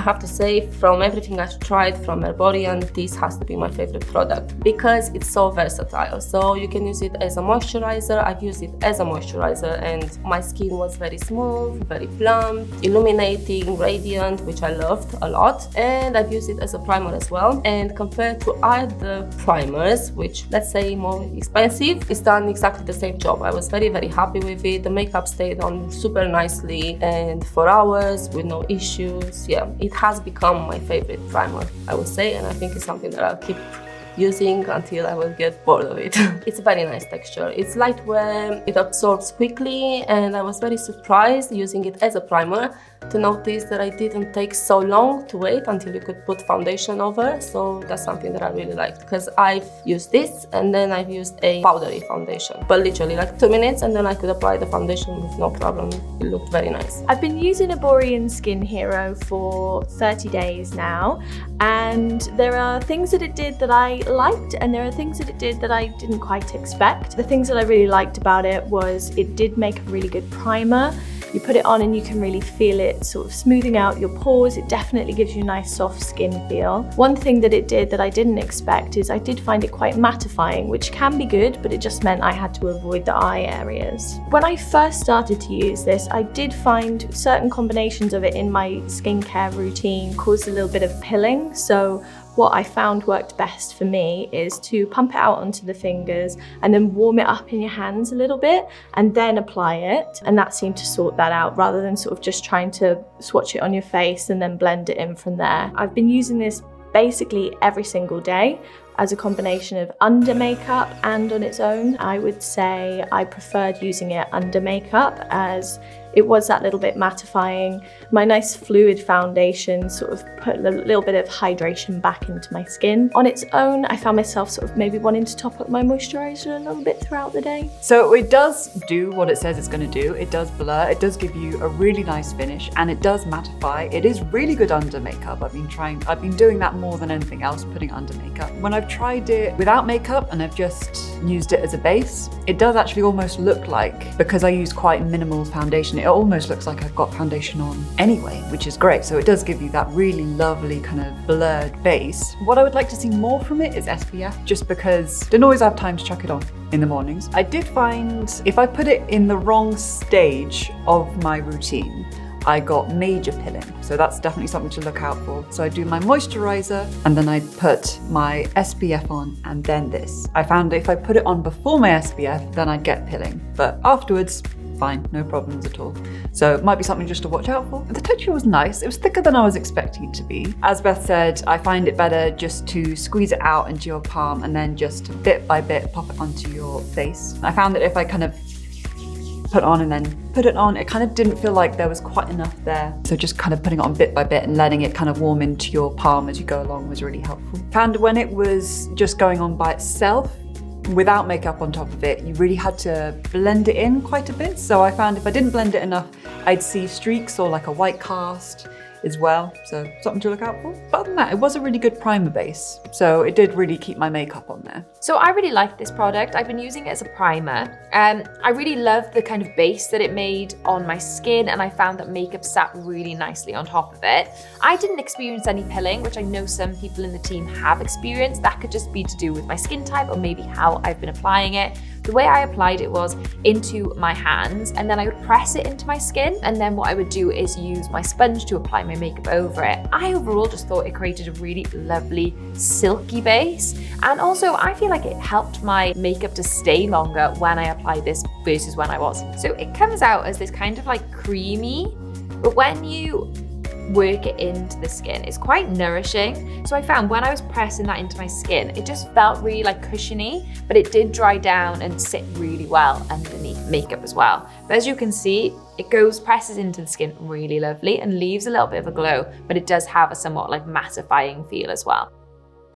have to say, from everything I've tried from Erborian, this has to be my favorite product because it's so versatile. So you can use it as a moisturizer. I've used it as a moisturizer and my skin was very smooth, very plump, illuminating, radiant, which I loved a lot. And I've used it as a primer as well. And compared to other primers, which let's say more expensive, it's done exactly the same job. I was very, very happy with it. The makeup stayed on super nicely and for hours with no issues. Yeah, it has become my favorite primer, I would say, and I think it's something that I'll keep using until I will get bored of it. It's a very nice texture. It's lightweight, it absorbs quickly, and I was very surprised using it as a primer to notice that I didn't take so long to wait until you could put foundation over. So that's something that I really liked because I've used this and then I've used a powdery foundation, but literally like 2 minutes and then I could apply the foundation with no problem. It looked very nice. I've been using Erborian Skin Hero for 30 days now, and there are things that it did that I liked and there are things that it did that I didn't quite expect. The things that I really liked about it was it did make a really good primer. You put it on and you can really feel it sort of smoothing out your pores. It definitely gives you a nice soft skin feel. One thing that it did that I didn't expect is I did find it quite mattifying, which can be good, but it just meant I had to avoid the eye areas. When I first started to use this, I did find certain combinations of it in my skincare routine caused a little bit of pilling. So what I found worked best for me is to pump it out onto the fingers and then warm it up in your hands a little bit and then apply it. And that seemed to sort that out rather than sort of just trying to swatch it on your face and then blend it in from there. I've been using this basically every single day as a combination of under makeup and on its own. I would say I preferred using it under makeup as it was that little bit mattifying. My nice fluid foundation sort of put a little bit of hydration back into my skin. On its own, I found myself sort of maybe wanting to top up my moisturizer a little bit throughout the day. So it does do what it says it's going to do. It does blur, it does give you a really nice finish, and it does mattify. It is really good under makeup. I've been doing that more than anything else, putting under makeup. When I've tried it without makeup and I've just used it as a base, it does actually almost look like, because I use quite minimal foundation, it almost looks like I've got foundation on anyway, which is great. So it does give you that really lovely kind of blurred base. What I would like to see more from it is SPF, just because I don't always have time to chuck it on in the mornings. I did find if I put it in the wrong stage of my routine, I got major pilling. So that's definitely something to look out for. So I do my moisturizer and then I put my SPF on and then this. I found if I put it on before my SPF, then I'd get pilling. But afterwards, fine, no problems at all. So it might be something just to watch out for. The texture was nice. It was thicker than I was expecting it to be. As Beth said, I find it better just to squeeze it out into your palm and then just bit by bit pop it onto your face. I found that if I kind of put on and then put it on, it kind of didn't feel like there was quite enough there. So just kind of putting it on bit by bit and letting it kind of warm into your palm as you go along was really helpful. Found when it was just going on by itself, without makeup on top of it, you really had to blend it in quite a bit. So I found if I didn't blend it enough, I'd see streaks or like a white cast as well. So something to look out for. But other than that, it was a really good primer base. So it did really keep my makeup on there. So I really like this product. I've been using it as a primer. I really love the kind of base that it made on my skin, and I found that makeup sat really nicely on top of it. I didn't experience any pilling, which I know some people in the team have experienced. That could just be to do with my skin type or maybe how I've been applying it. The way I applied it was into my hands, and then I would press it into my skin, and then what I would do is use my sponge to apply my makeup over it. I overall just thought it created a really lovely silky base, and also I feel like it helped my makeup to stay longer when I applied this versus when I wasn't. So it comes out as this kind of like creamy, but when you work it into the skin, it's quite nourishing. So I found when I was pressing that into my skin, it just felt really like cushiony, but it did dry down and sit really well underneath makeup as well. But as you can see, it presses into the skin really lovely and leaves a little bit of a glow, but it does have a somewhat like mattifying feel as well.